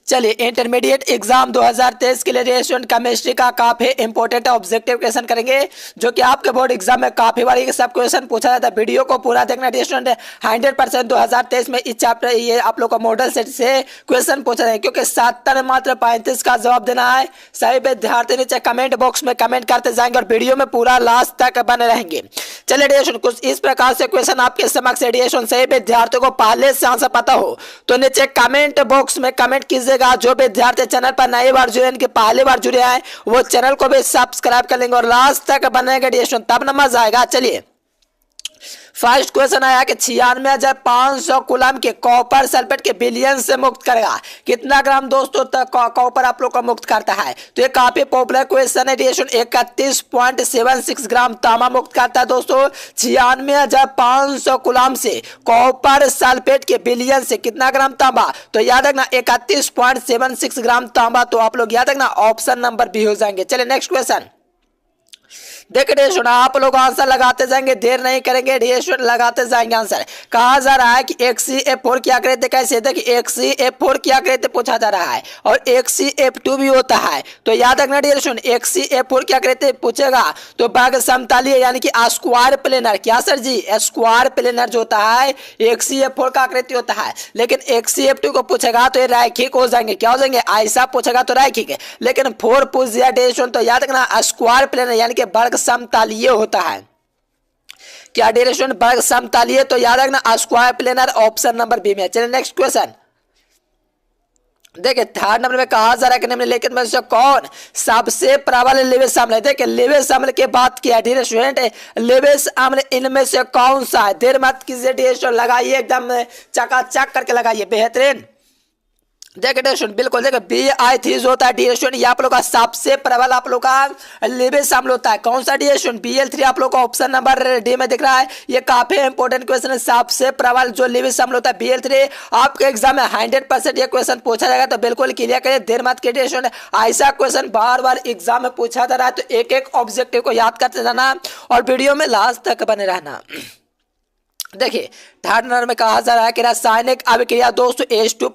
चलिए intermediate exam 2023 के लिए रेशियो केमिस्ट्री का काफी इंपॉर्टेंट ऑब्जेक्टिव क्वेश्चन करेंगे, जो कि आपके बोर्ड एग्जाम में काफी बार ये सब क्वेश्चन पूछा जाता है। वीडियो को पूरा देखना। रेशियो 100% 2023 में इस चैप्टर ये आप लोग को मॉडल सेट से क्वेश्चन पूछा जाए, क्योंकि 70 मात्र 35 का जवाब देना है। सही विद्यार्थी नीचे कमेंट बॉक्स में कमेंट करते जाएंगे और वीडियो में पूरा लास्ट तक बने रहेंगे। चलिए रेडिएशन कुछ इस प्रकार से क्वेश्चन आपके समक्ष। रेडिएशन सही विद्यार्थियों को पहले से आंसर पता हो तो नीचे कमेंट बॉक्स में कमेंट कीजिएगा। जो विद्यार्थी चैनल पर नई बार जुड़े, इनके पहली बार जुड़े हैं, वो चैनल को भी सब्सक्राइब कर लेंगे और लास्ट तक बनेगा रेडिएशन, तब न मजा आएगा। चलिए फर्स्ट क्वेश्चन आया कि 96,500 कूलम के कॉपर सल्फेट के विलयन से मुक्त करेगा। कितना ग्राम दोस्तों तक कॉपर आप लोग को मुक्त करता है? तो ये काफी पॉपुलर क्वेश्चन है। रेडिएशन 31.76 ग्राम तांबा मुक्त करता है दोस्तों। 96,500 कूलम से कॉपर सल्फेट के विलयन से कितना ग्राम तांबा? तो याद रखना 31.76 ग्राम तांबा। तो आप लोग याद रखना ऑप्शन नंबर बी हो जाएंगे। चलिए नेक्स्ट क्वेश्चन देखिए रेडिएशन, आप लोग आंसर लगाते जाएंगे, देर नहीं करेंगे, रेडिएशन लगाते जाएंगे। आंसर कहा जा रहा है कि HCF4 की आकृति कैसे? देखिए HCF4 की आकृति पूछा जा रहा है और HCF2 भी होता है। तो याद रखना रेडिएशन HCF4 की आकृति पूछेगा तो भाग समतलीय यानी कि स्क्वायर प्लेनर। क्या सर जी? स्क्वायर प्लेनर जो होता है HCF4 का आकृति होता है, लेकिन HCF2 को पूछेगा तो ये रैखिक हो जाएंगे। क्या हो जाएंगे? ऐसा पूछेगा तो रैखिक, लेकिन 4 पूछ दिया रेडिएशन तो याद रखना स्क्वायर प्लेनर यानी कि वर्ग समतलीय होता है। क्या डायरेक्शन वर्ग समतलीय? तो याद रखना square planar option number B में। चलिए नेक्स्ट क्वेश्चन देखिए थर्ड नंबर में कहा जा रहा है कि निम्नलिखित में से कौन सबसे प्रबल लिविस अम्ल है? देखिए लिविस अम्ल की बात किया डियर स्टूडेंट, लिविस अम्ल इनमें से कौन सा है? देर मत कीजिए डियर, लगाइए एकदम चकाचक करके लगाइए, बेहतरीन। देखिए डिरेक्शन बिल्कुल देखिए BI3 जो होता है डिरेक्शन, ये आप लोग का सबसे प्रबल आप लोग का लिविस अम्ल होता है। कौन सा डिरेक्शन? BL3 आप लोग का ऑप्शन नंबर डी में दिख रहा है। ये काफी इंपॉर्टेंट क्वेश्चन है। सबसे प्रबल जो लिविस अम्ल होता है BL3, आपके एग्जाम में 100% ये क्वेश्चन पूछा जाएगा, तो बिल्कुल क्लियर करिए, देर मत कीजिए डिरेक्शन। ऐसा क्वेश्चन बार बार एग्जाम में पूछा जा रहा है, तो एक एक ऑब्जेक्टिव को याद करते जाना और वीडियो में लास्ट तक बने रहना। देखिए थर्ड नंबर में कहा जा रहा है कि रासायनिक अभिक्रिया दोस्तों H2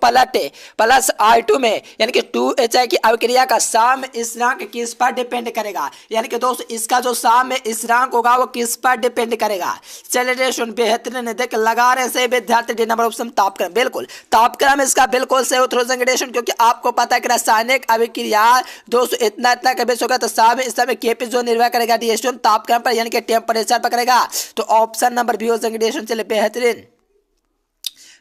प्लस I2 में यानी कि 2HI की अभिक्रिया का साम स्थिरांक किस पर डिपेंड करेगा? यानी कि दोस्तों इसका जो साम स्थिरांक होगा वो किस पर डिपेंड करेगा? चलिए बेहतरीन देख लगा रहे से विद्यार्थी डी नंबर ऑप्शन तापक्रम। बिल्कुल तापक्रम इसका बिल्कुल सही उत्तर हो जाएंगे, क्योंकि आपको पता है कि रासायनिक अभिक्रिया दोस्तों इतना का बेस होगा, तो साम इसमें केपी जो निर्भर करेगा डिएस्टोन तापक्रम पर यानी कि टेम्परेचर पर करेगा। तो ऑप्शन नंबर बी हो जाएंगे। चलिए बेहतरीन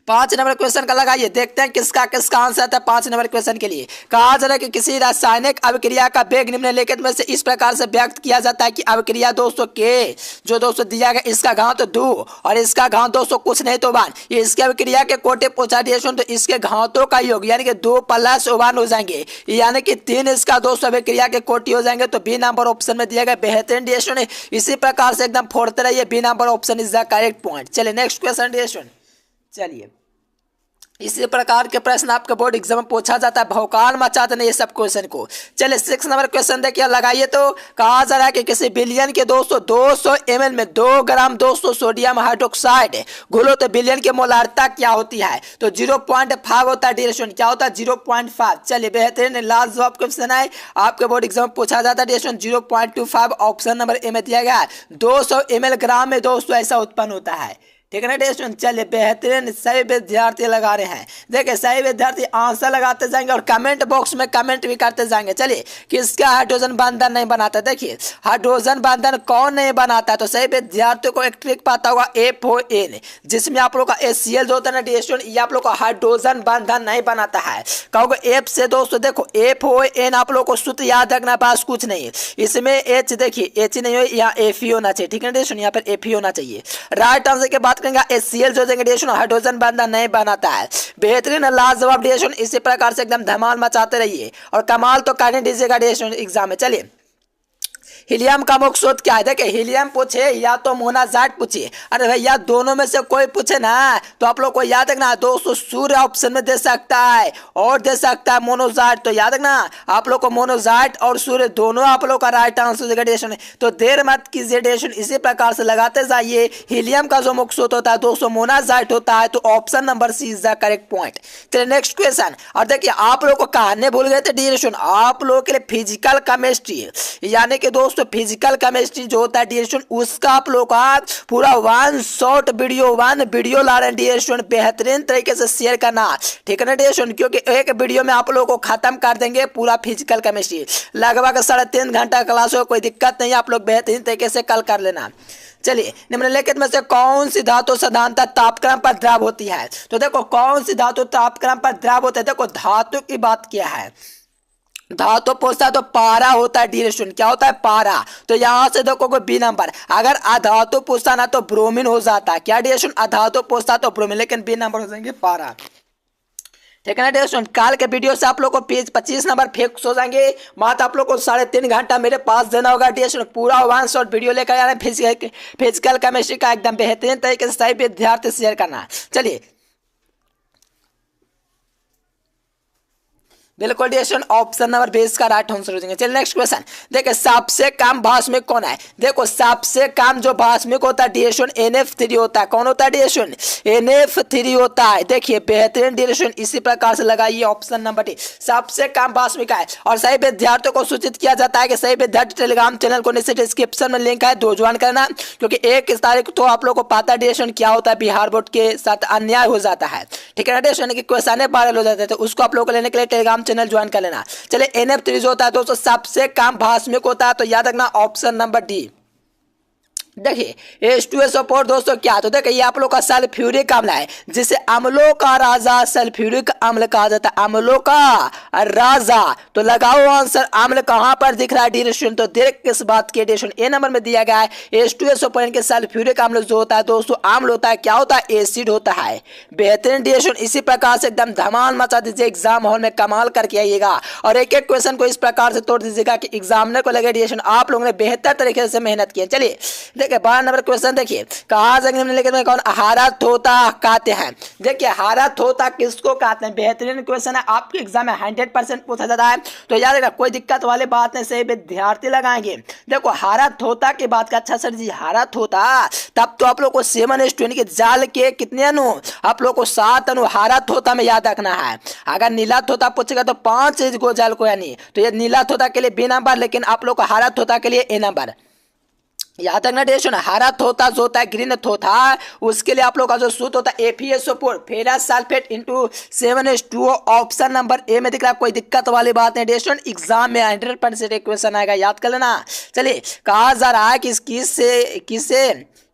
5 नंबर क्वेश्चन का लगाइए, देखते हैं किसका किसका आंसर था। 5 नंबर क्वेश्चन के लिए कहा जा रहा है कि किसी रासायनिक अभिक्रिया का वेग निम्नलिखित में से इस प्रकार से व्यक्त किया जाता है कि अभिक्रिया दोस्तों के जो दोस्तों दिया गया इसका घात 2 और इसका घात दोस्तों कुछ नहीं तो 1, ये इसकी अभिक्रिया के कोटे पूछा डिएशन, तो इसके घातों का योग यानी कि 2 + 1 हो जाएंगे, यानी कि 3 इसका दोस्तों अभिक्रिया के कोटि हो जाएंगे। तो बी नंबर ऑप्शन में दिया गया बेहतरीन डिएशन। इसी प्रकार से एकदम फोड़ते रहिए, B number option is the correct point. चलिए नेक्स्ट क्वेश्चन डिएशन। चलिए इसी प्रकार के प्रश्न आपके बोर्ड एग्जाम में पूछा जाता है, भौकाल मचाते नहीं ये सब क्वेश्चन को। चलिए 6 नंबर क्वेश्चन देखिए लगाइए, तो कहा जा रहा है कि किसी बिलियन के दोस्तों 200 ml में 2 ग्राम दोस्तों सोडियम हाइड्रोक्साइड घोलो तो बिलियन की मोलारिता क्या होती है? तो 0.5 होता है डिरेक्शन। क्या होता है? 0.5। चलिए बेहतरीन लास्ट जवाब क्वेश्चन है आपके बोर्ड एग्जाम में पूछा जाता है डिरेक्शन 0.25 ऑप्शन नंबर ए में दिया गया है। 200 ml ग्राम में दोस्तों ऐसा उत्पन्न होता है, ठीक है ना टेस्ट। चलिए बेहतरीन सही विद्यार्थी लगा रहे हैं। देखिए सही विद्यार्थी आंसर लगाते जाएंगे और कमेंट बॉक्स में कमेंट भी करते जाएंगे। चलिए किसका हाइड्रोजन बंधन नहीं बनाता? देखिए हाइड्रोजन बंधन कौन नहीं बनाता? तो सही विद्यार्थियों को एक ट्रिक पता होगा FON, जिसमें आप लोग का HCl जो होता है ना डिएस्टोन, ये आप लोग का हाइड्रोजन बंधन नहीं बनाता है। कहोगे F से दोस्तों, देखो FON आप लोग को सूत्र याद रखना, पास कुछ नहीं है इसमें। H देखिए H नहीं हो, यहाँ Fe होना चाहिए, ठीक है डिएस्टोन, यहाँ पर Fe होना चाहिए। राइट आंसर की बात HCl जो डिएशन हाइड्रोजन बंधन नहीं बनाता है। बेहतरीन लाजवाब डिएशन, इसी प्रकार से एकदम धमाल मचाते रहिए और कमाल तो करने दीजिएगा डिएशन एग्जाम में। चलिए हीलियम का मुख्य स्रोत क्या है? देखिए हीलियम पूछे या तो मोनाजाइट पूछिए, अरे भैया दोनों में से कोई पूछे ना तो आप लोग को याद रखना दोस्तों सूर्य ऑप्शन में दे सकता है और दे सकता है मोनोजाइट। तो याद रखना आप लोग को मोनोजाइट और सूर्य दोनों आप लोग का राइट आंसर डेरिएशन। तो देर मत कीजिए डेरिएशन, इसी प्रकार से लगाते जाइए। हीलियम का जो मुख्य स्रोत होता है दोस्तों मोनाजाइट होता है, तो option number C is the correct point. चलिए नेक्स्ट क्वेश्चन। और देखिए आप लोग को कहने भूल गए थे डेरिएशन, आप लोगों के लिए फिजिकल केमिस्ट्री यानी कि दोस्तों फिजिकल केमिस्ट्री जो होता है डेरिएशन उसका आप लोग का पूरा वन शॉर्ट वीडियो ला रहे हैं डेरिएशन, बेहतरीन तरीके से शेयर करना, ठीक है ना डेरिएशन, क्योंकि एक वीडियो में आप लोगों को खत्म कर देंगे पूरा फिजिकल केमिस्ट्री। लगभग 3.5 घंटा क्लास हो, कोई दिक्कत नहीं, आप लोग बेहतरीन तरीके से कल कर लेना। चलिए निम्नलिखित में से कौन सी धातु साधारणतः तापक्रम पर द्रव होती है? तो देखो कौन सी धातु तापक्रम पर द्रव होता है? देखो धातु की बात किया है, धातु पूछता है तो पारा होता है डेरिएशन, क्या होता है पारा। तो यहां से देखो कोई बी नंबर, अगर अधातु पूछता ना तो ब्रोमीन हो जाता, क्या डेरिएशन, अधातु पूछता तो ब्रोमीन, लेकिन बी नंबर हो जाएंगे पारा, ठीक है ना डेरिएशन। काल के वीडियो से आप लोग को पेज 25 नंबर फिक्स हो जाएंगे। मात्र आप लोग को 3.5 घंटा मेरे पास देना होगा डेरिएशन, पूरा वन शॉट वीडियो लेकर आ रहे हैं फिजिकल केमिस्ट्री का, एकदम बेहतरीन तरीके से सही विद्यार्थी शेयर करना। चलिए बिल्कुल डेरिएशन ऑप्शन नंबर 20 का राइट आंसर हो जाएंगे। चलिए नेक्स्ट क्वेश्चन। देखिए सबसे कम भास्मिक कौन है? देखो सबसे कम जो भास्मिक होता है डेरिएशन NF3 होता है। कौन होता है डेरिएशन? NF3 होता है। देखिए बेहतरीन डेरिएशन, इसी प्रकार से लगाइए ऑप्शन नंबर डी, सबसे कम भास्मिक है। और सही विद्यार्थियों को सूचित किया जाता है कि सही विद्यार्थी टेलीग्राम चैनल को नीचे डिस्क्रिप्शन में लिंक है, दो ज्वाइन करना, क्योंकि 1 तारीख तो आप लोग को पता डेरिएशन क्या होता है, बिहार बोर्ड के साथ अन्याय हो जाता है, ठीक है ना डेरिएशन, की क्वेश्चन वायरल हो जाते थे, उसको आप लोग को लेने के लिए टेलीग्राम चैनल ज्वाइन कर लेना। चलिए NF3 जो होता है दोस्तों सबसे कम भास्मिक होता है, तो याद रखना ऑप्शन नंबर डी। देखिए H2SO4 दोस्तों क्या, तो देखिए ये आप लोग का सल्फ्यूरिक अम्ल है, जिसे अम्लों का राजा सल्फ्यूरिक अम्ल कहा जाता है, अम्लों का राजा। तो लगाओ आंसर, अम्ल कहां पर दिख रहा है डेरिएशन? तो देख किस बात की डेरिएशन, ए नंबर में दिया गया है H2SO4 के सल्फ्यूरिक अम्ल जो होता है दोस्तों अम्ल होता है, क्या होता है, एसिड होता है। बेहतरीन डेरिएशन, इसी प्रकार से एकदम धमाल मचा दीजिए, एग्जाम हॉल में कमाल करके आइएगा और एक एक क्वेश्चन को इस प्रकार से तोड़ दीजिएगा कि एग्जामिनर को लगे डेरिएशन आप लोगों ने बेहतर तरीके से मेहनत की है। चलिए देखिए 12 नंबर क्वेश्चन देखिए, कहा निम्नलिखित में कौन हारत होता कहते हैं? देखिए हारत होता किसको कहते हैं? बेहतरीन क्वेश्चन है, आपके एग्जाम में 100% पूछा जाता है, तो याद रखना कोई दिक्कत वाली बात नहीं, सही विद्यार्थी लगाएंगे। देखो हारत होता की बात का, अच्छा सर जी हारत होता, तब तो आप लोग को 7:20 के जाल के कितने अनु, आप लोग को 7 अनु हारत होता में याद रखना है। अगर नीलत होता पूछेगा तो 5 गो जाल को, यानी तो ये नीलत होता के लिए बी नंबर, लेकिन आप लोग को हारत होता के लिए ए नंबर। याद रखना डेरिएशन, हरा थोथा जो होता है ग्रीन थोथा, उसके लिए आप लोग का जो सूत्र होता है FeSO4 ferrous sulphate into 7H2O, option number A में दिख रहा है। कोई दिक्कत वाली बात नहीं डेरिएशन, एग्जाम में 100% क्वेश्चन आएगा, याद कर लेना। चलिए कहा जा रहा है कि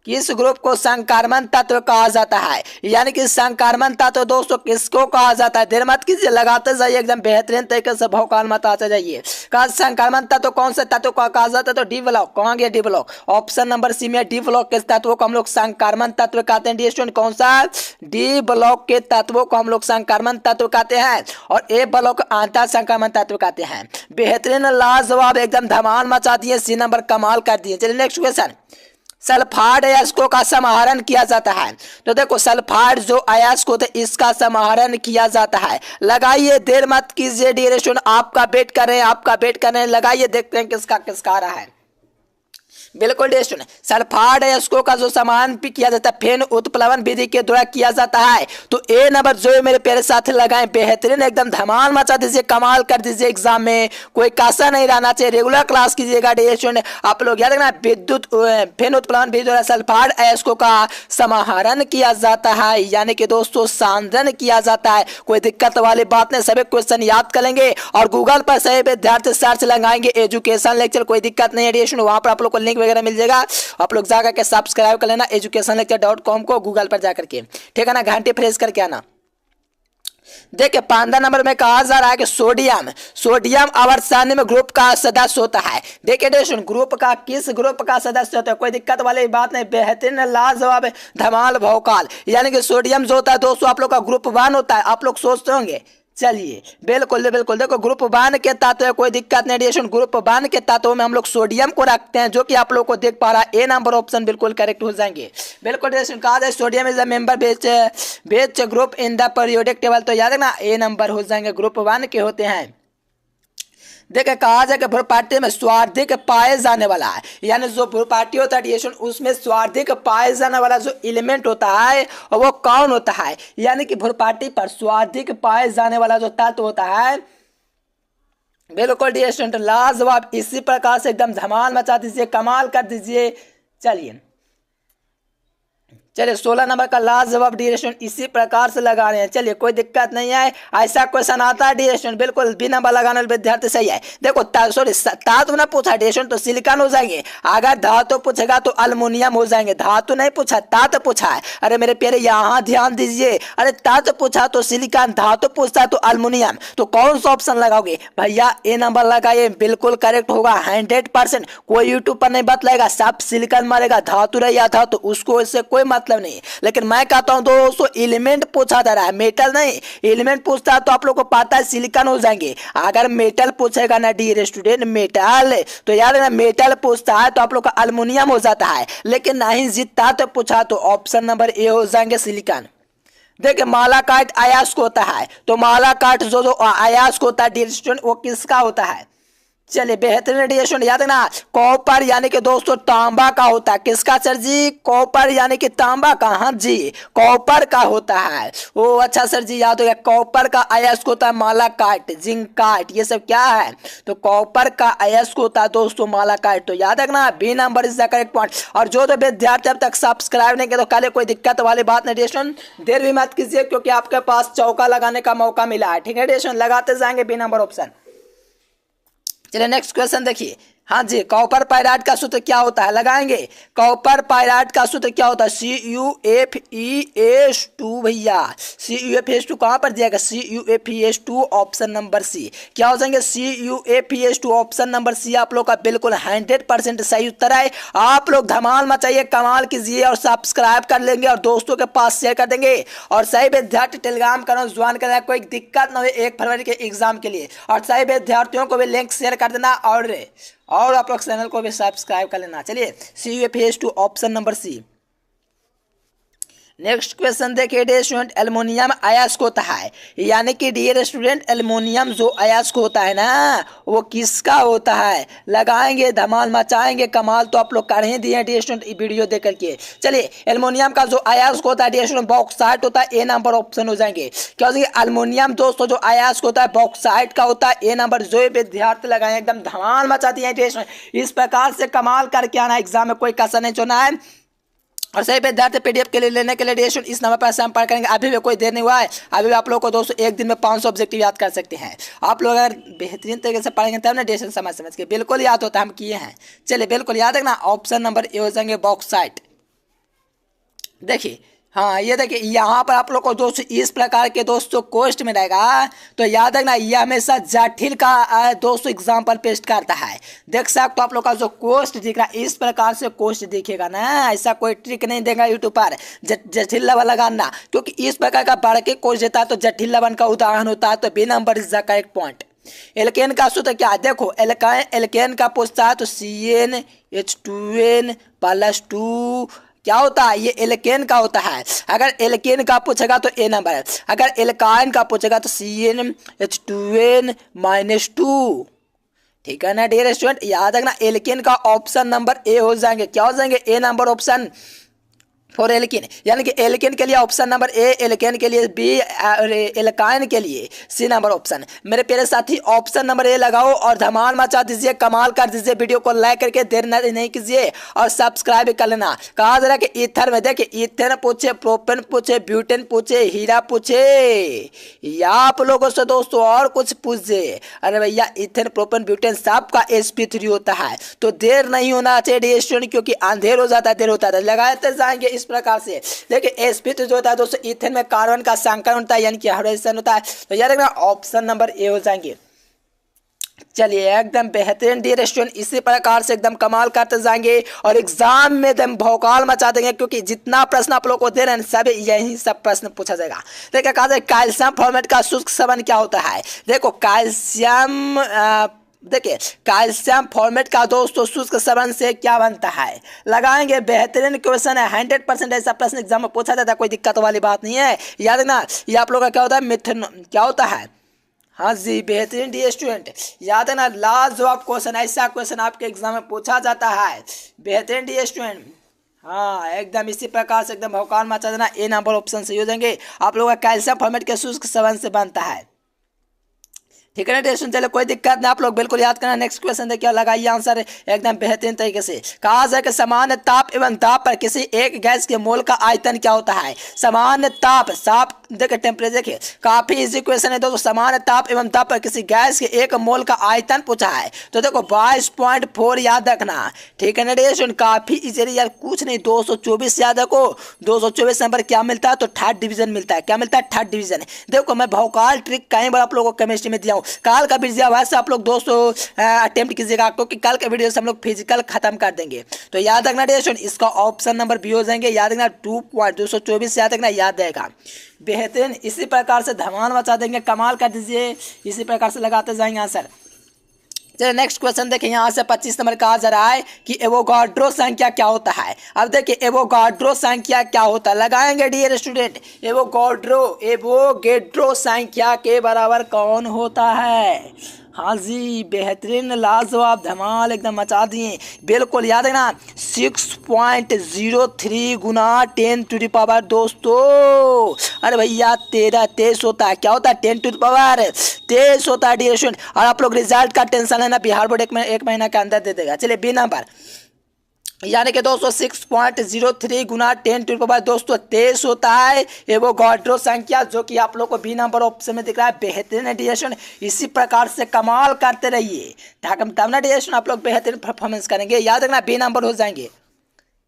किस ग्रुप को संक्रमण तत्व कहा जाता है? यानी कि संक्रमण तत्व दोस्तों किसको कहा जाता है? देर मत कीजिए, लगाते जाइए, एकदम बेहतरीन तरीके से भौकाल मत आते जाइए। कहा संक्रमण तत्व कौन से तत्व को कहा जाता है? तो डी ब्लॉक। कहाँ गया D block? Option number C में डी ब्लॉक के तत्वों को हम लोग संक्रमण तत्व कहते हैं डेरिएशन। कौन सा? डी ब्लॉक के तत्वों को हम लोग संक्रमण तत्व कहते हैं, और ए ब्लॉक अंतर संक्रमण तत्व कहते हैं। बेहतरीन लाजवाब एकदम धमाल मचा दिए, सी नंबर कमाल कर दिए। चलिए नेक्स्ट क्वेश्चन। सल्फाइड अयस्कों का समाहरण किया जाता है। तो देखो सल्फाइड जो अयस्क होते हैं इसका समाहरण किया जाता है। लगाइए, देर मत कीजिए डेरिएशन, आपका वेट कर रहे हैं, लगाइए, देखते हैं किसका किसका आ रहा है। बिल्कुल डेरिएशन, सल्फाइड अयस्कों का जो समाहरण भी किया जाता है फेन उत्प्लवन विधि के द्वारा किया जाता है। तो ए नंबर जो मेरे प्यारे साथी लगाएं, बेहतरीन एकदम धमाल मचा दीजिए, कमाल कर दीजिए, एग्जाम में कोई कासा नहीं रहना चाहिए, रेगुलर क्लास कीजिएगा डेरिएशन। आप लोग याद रखना विद्युत फेन उत्प्लवन विधि द्वारा सल्फाइड अयस्कों का समाहरण किया जाता है, यानी कि दोस्तों सांद्रण किया जाता है। कोई दिक्कत वाली बात नहीं, सभी क्वेश्चन याद करेंगे और गूगल पर सही विद्यार्थी सर्च लगाएंगे एजुकेशन लेक्चर, कोई दिक्कत नहीं है डेरिएशन, वहां पर आप लोग को लिंक वगैरह मिल जाएगा, आप लोग जाकर के सब्सक्राइब कर लेना educationlecture.com को गूगल पर जाकर के, ठीक है ना, घंटे प्रेस करके आना। देखिए 15 नंबर में कहा जा रहा है कि सोडियम आवर्तसारणी में ग्रुप का सदस्य होता है। देखिए डेरिएशन ग्रुप का किस ग्रुप का सदस्य होता है? कोई दिक्कत वाली बात नहीं, बेहतरीन लाजवाब धमाल भौकाल। यानी कि सोडियम जो होता है दोस्तों आप लोग का ग्रुप 1 होता है। आप लोग सोचते होंगे चलिए बिल्कुल बिल्कुल, देखो ग्रुप वन के तत्व है, कोई दिक्कत नहीं डियर स्टूडेंट। ग्रुप वन के तत्वों में हम लोग सोडियम को रखते हैं, जो कि आप लोग को देख पा रहा है। ए नंबर ऑप्शन बिल्कुल करेक्ट हो जाएंगे। बिल्कुल डियर स्टूडेंट, कहा जाए सोडियम इज द मेंबर बेच group in the periodic table, तो याद है ना ए नंबर हो जाएंगे, ग्रुप वन के होते हैं। देखे कहा जाए कि भ्रूपाठी में स्वार्थिक पाए जाने वाला है, यानी जो भ्रूपाठी होता है डियर स्टूडेंट, उसमें स्वार्थिक पाए जाने वाला जो एलिमेंट होता है वो कौन होता है, यानी कि भ्रूपाठी पर स्वार्थिक पाए जाने वाला जो तत्व होता है। बिल्कुल डियर स्टूडेंट, लाजवाब, इसी प्रकार से एकदम धमाल मचा दीजिए, कमाल कर दीजिए। चलिए 16 नंबर का लाजवाब डियर स्टूडेंट इसी प्रकार से लगा रहे हैं। चलिए कोई दिक्कत नहीं है, ऐसा क्वेश्चन आता है डियर स्टूडेंट, बिल्कुल भी नंबर लगाने वाले विद्यार्थी सही है। देखो सॉरी धातु ना पूछा डियर स्टूडेंट तो सिलिकॉन हो जाएंगे, अगर धातु पूछेगा तो अल्युमिनियम हो जाएंगे। धातु नहीं पूछा, धातु पूछा है। अरे मेरे प्यारे यहाँ ध्यान दीजिए, अरे धातु पूछा तो सिलिकॉन, धातु पूछता तो अल्युमिनियम, तो कौन सा ऑप्शन लगाओगे भैया? ए नंबर लगाइए, बिल्कुल करेक्ट होगा 100%। कोई यूट्यूब पर नहीं बतलाएगा, सब सिलिकॉन मारेगा, धातु रह या था तो उसको इससे कोई मतलब नहीं। लेकिन मैं कहता हूं दोस्तों एलिमेंट पूछा जा रहा है, मेटल नहीं। एलिमेंट पूछता है तो आप लोग को पता है सिलिकॉन हो जाएंगे। अगर मेटल पूछेगा ना डियर स्टूडेंट, मेटल, तो यार ना मेटल पूछता है तो आप लोग का अल्युमिनियम हो जाता है। लेकिन नहीं जीतता तो पूछा तो ऑप्शन नंबर ए हो जाएंगे सिलिकॉन। देखिए मालाकाइट अयस्क होता है, तो मालाकाइट जो अयस्क होता है डियर स्टूडेंट वो किसका होता है? चलिए बेहतरीन डियर स्टूडेंट, याद है ना कॉपर यानी कि दोस्तों तांबा का होता है। किसका सर जी? कॉपर यानी कि तांबा का, हाँ जी कॉपर का होता है। ओ अच्छा सर जी याद हो गया, कॉपर का अयस्क होता है मालाकाइट, जिंकाइट, ये सब क्या है? तो कॉपर का अयस्क होता है दोस्तों मालाकाइट। तो याद रखना B number is the correct point. और जो तो विद्यार्थी अब तक सब्सक्राइब नहीं किया तो कल कोई दिक्कत वाली बात नहीं डियर स्टूडेंट, देर भी मत कीजिए क्योंकि आपके पास चौका लगाने का मौका मिला है। ठीक है डियर स्टूडेंट, लगाते जाएंगे बी नंबर ऑप्शन। चलिए नेक्स्ट क्वेश्चन देखिए। हाँ जी, कॉपर पायराइड का सूत्र क्या होता है? लगाएंगे। कॉपर पायराइड का सूत्र क्या होता है? CuFeS2 भैया, CuFeS2 कहाँ पर दिया गया? CuFeS2 ऑप्शन नंबर सी। क्या हो जाएंगे? CuFeS2 ऑप्शन नंबर सी आप लोग का बिल्कुल 100% सही उत्तर है। आप लोग धमाल मचाइए, कमाल कीजिए और सब्सक्राइब कर लेंगे और दोस्तों के पास शेयर कर देंगे। और सही विद्यार्थी टेलीग्राम करो ज्वाइन करना, कोई दिक्कत ना हो 1 फरवरी के एग्जाम के लिए। और सही विद्यार्थियों को भी लिंक शेयर कर देना और आप लोग चैनल को भी सब्सक्राइब कर लेना। चलिए CuFeS2 option number C. Next question देखिए डियर स्टूडेंट, एल्युमिनियम अयस्क होता है, यानी कि डियर स्टूडेंट एल्युमिनियम जो अयस्क होता है ना वो किसका होता है? लगाएंगे, धमाल मचाएंगे, कमाल तो आप लोग कर ही दिए डियर स्टूडेंट वीडियो देख करके। चलिए एल्युमिनियम का जो अयस्क होता है डियर स्टूडेंट बॉक्साइट होता है, ए नंबर ऑप्शन हो जाएंगे। क्या एल्युमिनियम दोस्तों जो अयस्क होता है बॉक्साइट का होता है, ए नंबर। जो विद्यार्थी लगाए एकदम धमाल मचा दिए डियर स्टूडेंट, इस प्रकार से कमाल करके आना, एग्जाम में कोई कसर नहीं छोड़ना है। और सही विद्यार्थी पीडीएफ के लिए लेने के लिए डियर स्टूडेंट इस नंबर पर संपर्क करेंगे। अभी भी कोई देर नहीं हुआ है, अभी भी आप लोग को दोस्तों एक दिन में 500 ऑब्जेक्टिव याद कर सकते हैं। आप लोग अगर बेहतरीन तरीके से पढ़ेंगे तब ना डियर स्टूडेंट समझ के बिल्कुल याद होता है, हम किए हैं। चलिए बिल्कुल याद रखना ऑप्शन नंबर ए हो जाएंगे बॉक्साइट। देखिए हाँ ये देखिए यहाँ पर आप लोग को दोस्तों इस प्रकार के दोस्तों क्वेश्चन में रहेगा, तो याद रखना ये हमेशा जटिल का दोस्तों एग्जाम्पल पेस्ट करता है। देख सकते हो आप लोग का जो क्वेश्चन दिख रहा है इस प्रकार से क्वेश्चन दिखेगा ना, ऐसा कोई ट्रिक नहीं देगा यूट्यूब पर जटिल लेवल लगाना, क्योंकि इस प्रकार का बढ़ के क्वेश्चन देता है तो जटिल लेवल का उदाहरण होता है। तो B number is the correct point. Alkane का सूत्र क्या है? देखो एल्केन का पूछता है तो CnH2n+2 क्या होता है? ये एल्केन का होता है। अगर एल्केन का पूछेगा तो ए नंबर है, अगर एल्काइन का पूछेगा तो CnH2n-2। ठीक है ना डियर स्टूडेंट, याद रखना एल्केन का ऑप्शन नंबर ए हो जाएंगे। क्या हो जाएंगे? ए नंबर ऑप्शन फॉर एल्केन, यानी कि एल्केन के लिए ऑप्शन नंबर ए, एल्केन के लिए बी, एल्काइन के लिए सी नंबर ऑप्शन। मेरे प्यारे साथी ऑप्शन नंबर ए लगाओ और धमाल मचा दीजिए, कमाल कर दीजिए। वीडियो को लाइक करके देर नहीं कीजिए और सब्सक्राइब कर लेना। कहा जरा कि ईथर में देखिए ईथेन पूछे, प्रोपेन पूछे, ब्यूटेन पूछे, हीरा पूछे, या आप लोगों से दोस्तों और कुछ पूछे। अरे भैया ईथेन प्रोपेन ब्यूटेन सबका sp3 होता है, तो देर नहीं होना चाहिए डियर स्टूडेंट, क्योंकि अंधेर हो जाता है, देर होता है। लगाते जाएंगे इस प्रकार से। देखिए sp3 जो होता है दोस्तों ईथेन में कार्बन का संकरण होता है, यानी कि हाइड्रोजन होता है। तो याद रखना ऑप्शन नंबर ए हो जाएंगे। चलिए एकदम बेहतरीन डियर स्टूडेंट, इसी प्रकार से एकदम कमाल करते जाएंगे और एग्जाम में एकदम भौकाल मचा देंगे, क्योंकि जितना प्रश्न आप लोग को दे रहे हैं सब यही सब प्रश्न पूछा जाएगा। देखिए कहा जाए कैल्शियम फॉर्मेट का शुष्क संबंध क्या होता है। देखो कैल्शियम देखिए कैल्शियम फॉर्मेट का दोस्तों शुष्क संबंध से क्या बनता है, लगाएंगे। बेहतरीन क्वेश्चन है, 100% ऐसा प्रश्न एग्जाम में पूछा जाता है, कोई दिक्कत वाली बात नहीं है। याद रखना ये आप लोग का क्या होता है, मिथेन क्या होता है। हाँ जी बेहतरीन डी स्टूडेंट, याद है ना लाजवाब क्वेश्चन, ऐसा क्वेश्चन आपके एग्जाम में पूछा जाता है। बेहतरीन डी स्टूडेंट, हाँ एकदम इसी प्रकार से एकदम भौकाल मचा देना। ए नंबर ऑप्शन से हो जाएंगे आप लोगों का कैल्शियम फॉर्मेट के शुष्क संबंध से बनता है। ठीक है ना टेंशन, चलो कोई दिक्कत नहीं, आप लोग बिल्कुल याद करना। नेक्स्ट क्वेश्चन देखिए, लगाइए आंसर एकदम बेहतरीन तरीके से। कहा जाए कि समान ताप एवं दाब पर किसी एक गैस के मोल का आयतन क्या होता है। समान ताप साफ देखिए टेम्परेचर देखिए काफी इजी क्वेश्चन है दोस्तों। समान ताप एवं दाब पर किसी गैस के एक मोल का आयतन पूछा है, तो देखो 22.4 याद रखना। ठीक है ना टेंशन, काफी इजी यार, कुछ नहीं 224 याद रखो। 224 नंबर क्या मिलता है, तो थर्ड डिवीजन मिलता है। क्या मिलता है, थर्ड डिवीजन। देखो मैं भौकाल ट्रिक कई बार आप लोगों को केमिस्ट्री में दिया हूँ। कल का वीडियो वैसे आप लोग 200 अटेम्प्ट कीजिएगा, क्योंकि कल के वीडियो से हम लोग फिजिकल खत्म कर देंगे। तो याद रखना टेंशन, इसका ऑप्शन नंबर भी हो जाएंगे। याद रखना 2.224 याद रखना, याद रहेगा। बेहतरीन, इसी प्रकार से धमाल मचा देंगे, कमाल कर दीजिए। इसी प्रकार से लगाते जाएंगे आंसर। चलिए नेक्स्ट क्वेश्चन देखिए, यहाँ से 25 नंबर कहा जा रहा है कि एवोगाड्रो संख्या क्या होता है। अब देखिए एवोगाड्रो संख्या क्या होता है, लगाएंगे डियर स्टूडेंट। एवोगाड्रो संख्या के बराबर कौन होता है। हाँ जी बेहतरीन लाजवाब धमाल एकदम मचा दिए, बिल्कुल याद है ना। 6.03 गुना 10⁻, दोस्तों अरे भैया 23 होता है। क्या होता है, 10⁻23 होता है डियर स्टूडेंट। और आप लोग रिजल्ट का टेंशन है ना, बिहार बोर्ड एक महीना के अंदर दे देगा। चलिए बी नंबर, यानी कि दोस्तों 6.03 गुना 10⁻, दोस्तों 23 होता है एवोगाड्रो संख्या, जो कि आप लोग को बी नंबर ऑप्शन में दिख रहा है। बेहतरीन एडिशन, इसी प्रकार से कमाल करते रहिए, तब ना एडिशन आप लोग बेहतरीन परफॉर्मेंस करेंगे। याद रखना बी नंबर हो जाएंगे।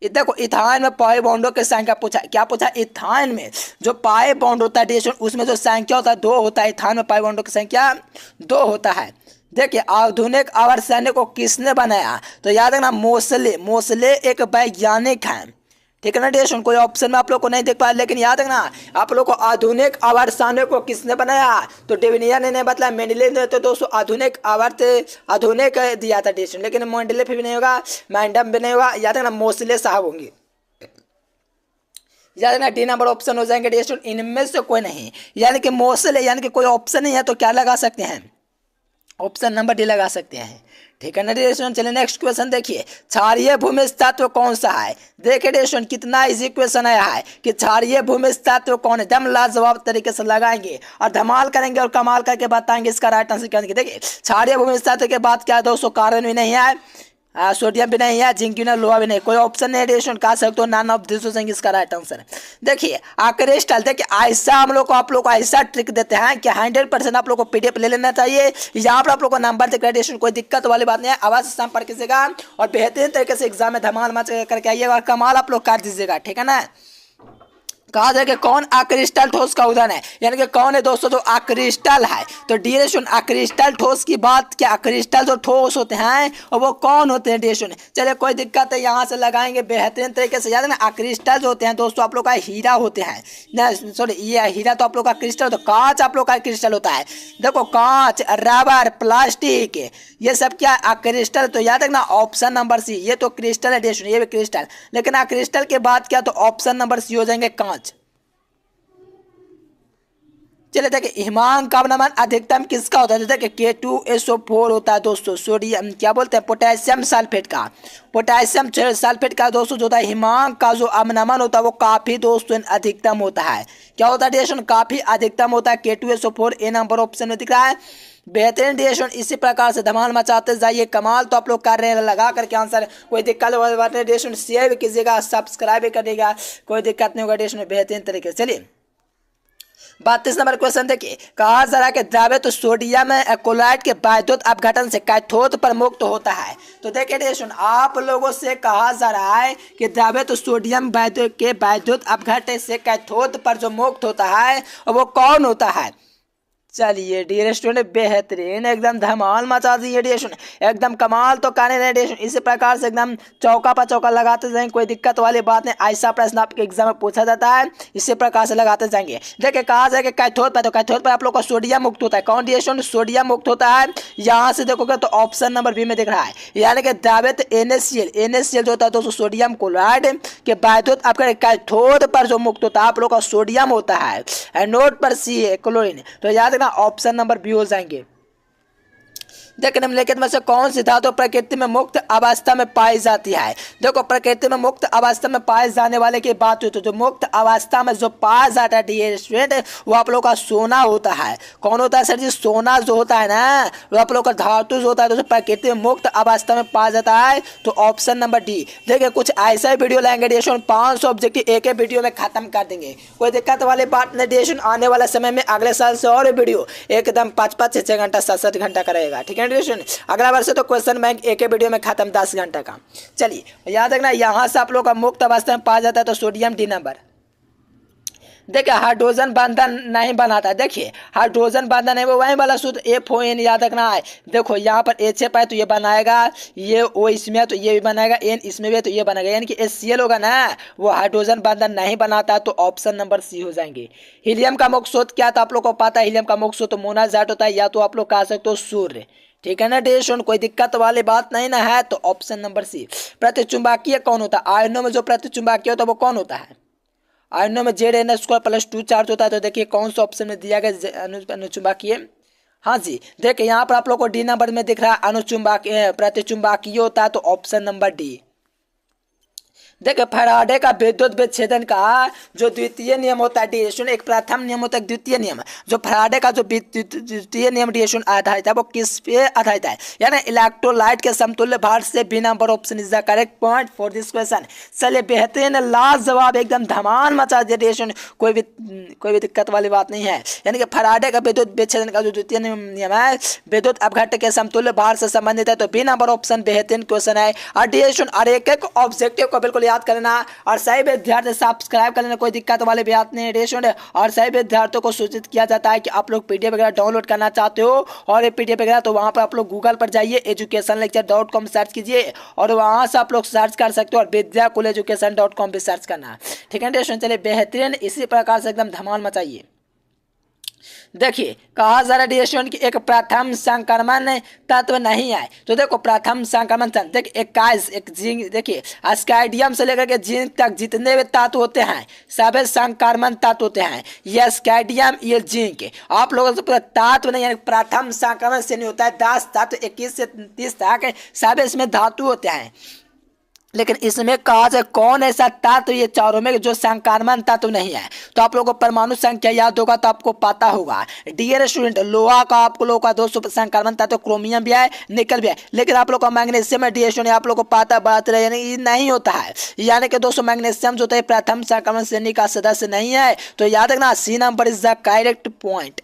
देखो इथाइन में पाए बॉन्डों की संख्या पूछा, क्या पूछा, इथाइन में जो पाए बॉन्ड होता है एडिशन, उसमें जो संख्या होता है 2 होता है। इथाइन में पाए बॉन्डों की संख्या 2 होता है। देखिए आधुनिक आवर्तसारणी को किसने बनाया, तो याद रखना मोसले। मोसले एक वैज्ञानिक हैं। ठीक है ना टेंशन, कोई ऑप्शन में आप लोग को नहीं देख पाया, लेकिन याद रखना आप लोग को आधुनिक आवर्तसारणी को किसने बनाया, तो डेविनियर ने नहीं बताया, मेंडलेव ने। तो दोस्तों आधुनिक दिया था टेंशन, लेकिन मेंडलेव भी नहीं होगा, मैंडम भी नहीं होगा। याद रखना मोसले साहब होंगे। याद रखना डी नंबर ऑप्शन हो जाएंगे टेंशन, इनमें से कोई नहीं, यानी कि मोसले, यानी कि कोई ऑप्शन नहीं है तो क्या लगा सकते हैं, ऑप्शन नंबर डी लगा सकते हैं। ठीक है ना डिस्टूडेंट, चलिए नेक्स्ट क्वेश्चन देखिए, क्षारीय भूमि तत्व कौन सा है। देखिए डिस्टूडेंट कितना इजी क्वेश्चन आया है कि क्षारीय भूमि तत्व कौन है। दम लाजवाब तरीके से लगाएंगे और धमाल करेंगे और कमाल करके बताएंगे इसका राइट आंसर क्या है। देखिए क्षारीय भूमि तत्व के बाद क्या है दोस्तों, कार्बन भी नहीं है, सोडियम भी नहीं है, जिंक भी नहीं, लोहा भी नहीं, कोई ऑप्शन नहीं एडिशन कह सकते हो। नॉन ऑफ दिस हो जाएंगे इसका राइट आंसर। देखिए क्रिस्टल, देखिए ऐसा हम लोग को आप लोग को ऐसा ट्रिक देते हैं कि 100% आप लोग को पीडीएफ ले लेना चाहिए। यहाँ पर आप लोग को नंबर देख एडिशन, कोई दिक्कत वाली बात नहीं है। आवाज से संपर्क कीजिएगा और बेहतरीन तरीके से एग्जाम में धमाल मच करके आइएगा और कमाल आप लोग कर दीजिएगा। ठीक है ना। कहा जाए कि कौन अक्रिस्टल ठोस का उदाहरण है, यानी कि कौन है दोस्तों जो अक्रिस्टल है। तो डिरेशन अक्रिस्टल ठोस की बात, क्या अक्रिस्टल जो ठोस होते हैं और वो कौन होते हैं डिरेशन। चलिए कोई दिक्कत है, यहाँ से लगाएंगे बेहतरीन तरीके से। याद है ना अक्रिस्टल जो होते हैं दोस्तों आप लोग का हीरा होते हैं ना, सॉरी ये हीरा तो आप लोग का क्रिस्टल, तो कांच आप लोग का क्रिस्टल होता है। देखो कांच, रबर, प्लास्टिक, ये सब क्या अक्रिस्टल। तो याद रखना ऑप्शन नंबर सी, ये तो क्रिस्टल है डिरेशन, ये भी क्रिस्टल, लेकिन अक्रिस्टल के बाद क्या, तो ऑप्शन नंबर सी हो जाएंगे कांच। चलिए देखिए हिमांक का अपनामान अधिकतम किसका होता है। देखिए K2SO4 होता है दोस्तों, सोडियम क्या बोलते हैं, पोटेशियम सल्फेट का। पोटेशियम सल्फेट का दोस्तों जो होता है हिमांक का जो अपनामान होता है वो काफी दोस्तों अधिकतम होता है। क्या होता है डिरेशन, काफी अधिकतम होता है। K2SO4 ए नंबर ऑप्शन में दिख रहा है। बेहतरीन डिरेशन, इसी प्रकार से धमाल मचाते जाइए, कमाल तो आप लोग कर रहे हैं लगा करके आंसर। कोई दिक्कत वाले डिरेशन शेयर भी कीजिएगा, सब्सक्राइब भी करिएगा, कोई दिक्कत नहीं होगा डिरेशन बेहतरीन तरीके से। चलिए 32 नंबर क्वेश्चन देखिए, कहा जा रहा है कि द्रव्यत तो सोडियम क्लोराइड के वैद्युत अपघटन से कैथोड पर मुक्त होता है। तो देखिए डिरेशन आप लोगों से कहा जा रहा है कि द्रव्यत तो सोडियम के वैद्युत अपघटन से कैथोड पर जो मुक्त होता है वो कौन होता है। चलिए डियर स्टूडेंट, बेहतरीन एकदम धमाल मचा दिए डियर स्टूडेंट, एकदम कमाल तो कहने रहे डियर स्टूडेंट। इसी प्रकार से एकदम चौका पर चौका लगाते जाएंगे, कोई दिक्कत वाली बात नहीं। ऐसा प्रश्न आपके एग्जाम में पूछा जाता है, इसी प्रकार से लगाते जाएंगे। देखिए कहा जाए कि कैथोड पर, तो कैथोड पर आप लोग का सोडियम मुक्त होता है। कौन डियर स्टूडेंट? सोडियम मुक्त होता है। यहाँ से देखोगे तो ऑप्शन नंबर बी में दिख रहा है, यानी कि दावेत NaCl, NaCl जो होता है दोस्तों सोडियम क्लोराइड के बायदूत आपका कैथोड पर जो मुक्त होता है आप लोग का सोडियम होता है, एनोड पर सी है क्लोरीन। तो याद रखना ऑप्शन नंबर बी हो जाएंगे। देखिए निम्नलिखित में से कौन सी धातु प्रकृति में मुक्त अवस्था में पाई जाती है? देखो प्रकृति में मुक्त अवस्था में पाए जाने वाले की बात हुई तो जो मुक्त अवस्था में जो पाया जाता है डियर स्टूडेंट वो आप लोग का सोना होता है। कौन होता है सर जी? सोना जो होता है ना वो आप लोग का धातु जो होता है तो प्रकृति में मुक्त अवस्था में पाया जाता है, तो ऑप्शन नंबर डी। देखिए कुछ ऐसा वीडियो लाएंगे डियर स्टूडेंट, 500 ऑब्जेक्टिव एक वीडियो में खत्म कर देंगे, कोई दिक्कत वाली बात नहीं डियर स्टूडेंट। आने वाले समय में अगले साल से और वीडियो एकदम 5-5 6 घंटा 7-7 घंटा का रहेगा, ठीक है। अगला वर्ष तो क्वेश्चन बैंक एक वीडियो में खत्म 10 घंटा का। चलिए याद रखना यहाँ से आप लोग का मुक्त अवस्था में पाया जाता है तो सोडियम डी नंबर। देखिए हाइड्रोजन बंधन नहीं बनाता है। देखिए हाइड्रोजन बंधन है वो वही वाला सूत्र FON याद रखना है। देखो यहाँ पर H है तो ये बनाएगा, ये O इसमें है तो ये भी बनाएगा, N इसमें भी है तो ये बनाएगा, यानी कि HCl होगा ना वो हाइड्रोजन बंधन नहीं बनाता, तो ऑप्शन नंबर सी हो जाएंगे। हीलियम का मुख्य स्रोत क्या था आप लोग को पता है? हीलियम का मुख्य स्रोत मोनाजाइट होता है, या तो आप लोग कह सकते हो सूर्य, ठीक है ना डियर स्टूडेंट, कोई दिक्कत वाली बात नहीं ना है, तो ऑप्शन नंबर सी। प्रतिचुंबकीय कौन होता है? आयनों में जो प्रतिचुंबकीय होता है वो कौन होता है? आयनों में Zn2+2 चार्ज होता है, तो देखिए कौन सा ऑप्शन में दिया गया अनुचुंबकीय? हाँ जी देखिए यहाँ पर आप लोग को डी नंबर में दिख रहा है अनुचुंबकीय प्रतिचुंबकीय होता है, तो ऑप्शन नंबर डी। देखिए फैराडे का विद्युत विच्छेदन का जो द्वितीय नियम होता है डियर स्टूडेंट, एक प्रथम नियम होता है द्वितीय नियम। जो फैराडे का जो द्वितीय नियम डियर स्टूडेंट आधारित है वो किस पे आधारित है? यानी इलेक्ट्रोलाइट के समतुल्य भार से B number option is the correct point for this question. चलिए बेहतरीन लाजवाब एकदम धमाल मचा दिया डियर स्टूडेंट, कोई भी दिक्कत वाली बात नहीं है। यानी कि फैराडे का विद्युत विच्छेदन का जो द्वितीय नियम है विद्युत अपघट्य के समतुल्य भार से संबंधित है, तो बी नंबर ऑप्शन बेहतरीन क्वेश्चन है। और डियर स्टूडेंट और एक ऑब्जेक्टिव को बिल्कुल याद कर लेना और सही विद्यार्थी सब्सक्राइब कर लेना, कोई दिक्कत वाले बात नहीं है। और सही विद्यार्थियों को सूचित किया जाता है कि आप लोग PDF वगैरह डाउनलोड करना चाहते हो और ये PDF वगैरह तो वहां पर आप लोग गूगल पर जाइए educationlecture.com सर्च कीजिए और वहां से आप लोग सर्च कर सकते हो, और vidyakuleducation.com भी सर्च करना, ठीक है। चलिए बेहतरीन इसी प्रकार से एकदम धमाल मचाइए। देखिए कहा जा रहा है डियर स्टूडेंट कि एक प्रथम संक्रमण तत्व नहीं है, तो देखो प्रथम संक्रमण तत्व देखिए 21 एक जिंक, देखिए स्काइडियम से लेकर के जिंक तक जितने भी तत्व होते हैं सभी संक्रमण तत्व होते हैं। ये स्काइडियम ये जिंक आप लोगों से पूरा तत्व नहीं, यानी प्रथम संक्रमण से नहीं होता है। 10 तत्व 21 से 30 तक सभी इसमें धातु होते हैं, लेकिन इसमें कहा जाए कौन ऐसा तत्व ये चारों में जो संक्रमण तत्व नहीं है? तो आप लोगों को परमाणु संख्या याद होगा तो आपको पता होगा डियर स्टूडेंट। लोहा का आप लोगों का 200 संक्रमण तत्व, क्रोमियम भी है, निकल भी है, लेकिन आप लोग का मैग्नीशियम है डियर स्टूडेंट, आप लोग को पता बात रहे यानी नहीं होता है, यानी कि 200 मैग्नीशियम जो होता है प्रथम संक्रमण श्रेणी का सदस्य नहीं है, तो याद रखना C number is the correct point.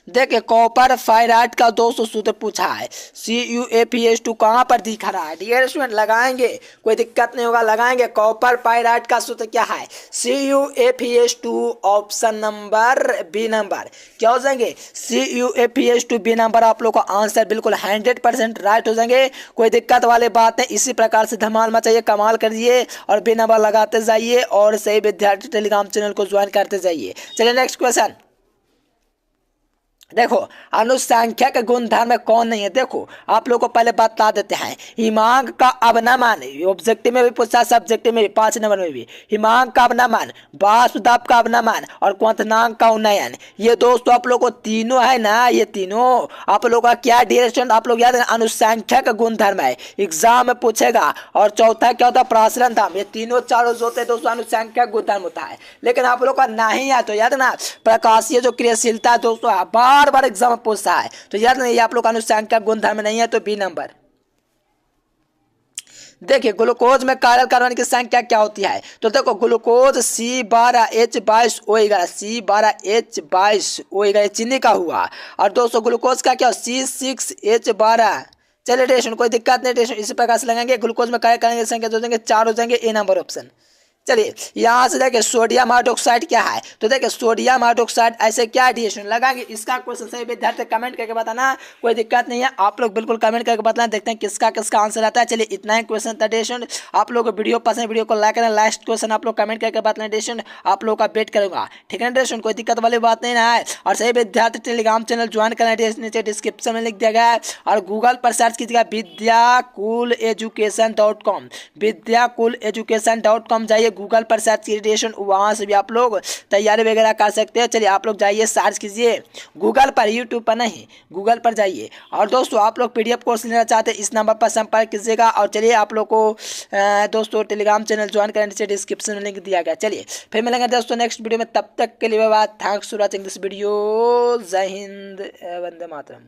देखिए कॉपर फायराइड का 200 सूत्र पूछा है, CuFeS2 कहाँ पर दिख रहा है डियर स्टूडेंट? लगाएंगे कोई दिक्कत नहीं होगा, लगाएंगे। कॉपर फायराइड का सूत्र क्या है? CuFeS2 option number B number. क्या हो जाएंगे? CuFeS2 बी नंबर आप लोग का आंसर बिल्कुल 100% राइट हो जाएंगे, कोई दिक्कत वाली बात नहीं। इसी प्रकार से धमाल मचाइए, कमाल करिए और बी नंबर लगाते जाइए और सही विद्यार्थी टेलीग्राम चैनल को ज्वाइन करते जाइए। चलिए नेक्स्ट क्वेश्चन। देखो अनुसंख्या के गुणधर्म में कौन नहीं है? देखो आप लोग को पहले बता देते हैं, हिमांक का अवनमन ऑब्जेक्टिव में भी पूछा, सब्जेक्टिव में भी, 5 नंबर में भी। हिमांक का अवनमन, वाष्प दाब का अवनमन और क्वथनांक का उन्नयन, ये दोस्तों आप लोग को तीनों है ना, ये तीनों आप लोग का क्या डियर स्टूडेंट आप लोग याद है अनुसंख्या का गुणधर्म है, एग्जाम में पूछेगा। और चौथा क्या होता है? प्रसरण धर्म। ये तीनों चारों जो होते हैं दोस्तों अनुसंख्या गुणधर्म होता है, लेकिन आप लोग का नहीं है तो याद ना प्रकाशीय जो क्रियाशीलता है दोस्तों बार बार एग्जाम में पूछता है, तो याद नहीं आप लोग अनुसंख्या गुणधर्म नहीं है, तो बी नंबर। देखिए ग्लूकोज में कायरल कार्बन की संख्या क्या होती है? तो देखो ग्लूकोज C12H22O11, C12H22O11 चीनी का हुआ, और दोस्तों ग्लूकोज का क्या C6H12। चलिए कोई दिक्कत नहीं, इसी प्रकार से लगाएंगे। ग्लूकोज में कायरल कार्बन की संख्या जो हो जाएंगे 4 हो जाएंगे, ए नंबर ऑप्शन। चलिए यहाँ से देखिए सोडियम हाइड्रोक्साइड क्या है, तो देखिए सोडियम हाइड्रोक्साइड ऐसे क्या एडिशन लगाएंगे, इसका क्वेश्चन सही विद्यार्थी कमेंट करके बताना, कोई दिक्कत नहीं है, आप लोग बिल्कुल कमेंट करके बताना, देखते हैं किसका किसका आंसर आता है। चलिए इतना ही क्वेश्चन था एडिशन, आप लोग को वीडियो पसंद, वीडियो को लाइक करना, लास्ट क्वेश्चन आप लोग कमेंट करके बताना एडिशन, आप लोग का वेट करूंगा, ठीक है एडिशन, कोई दिक्कत वाली बात नहीं है। और सही विद्यार्थी टेलीग्राम चैनल ज्वाइन करना, नीचे डिस्क्रिप्शन में लिख दिया गया है, और गूगल पर सर्च कीजिएगा विद्याकुलेजुकेशन.com, विद्याकुलेजुकेशन.com जाइए, गूगल पर सर्च कीजिए, वहाँ से भी आप लोग तैयारी वगैरह कर सकते हैं। चलिए आप लोग जाइए सर्च कीजिए गूगल पर, यूट्यूब पर नहीं, गूगल पर जाइए। और दोस्तों आप लोग PDF कोर्स लेना चाहते हैं इस नंबर पर संपर्क कीजिएगा। और चलिए आप लोग को दोस्तों टेलीग्राम चैनल ज्वाइन करने से डिस्क्रिप्शन में लिंक दिया गया। चलिए फिर मिलेंगे दोस्तों नेक्स्ट वीडियो में, तब तक के लिए bye, thanks for watching this video, जय हिंद, वंदे मातरम।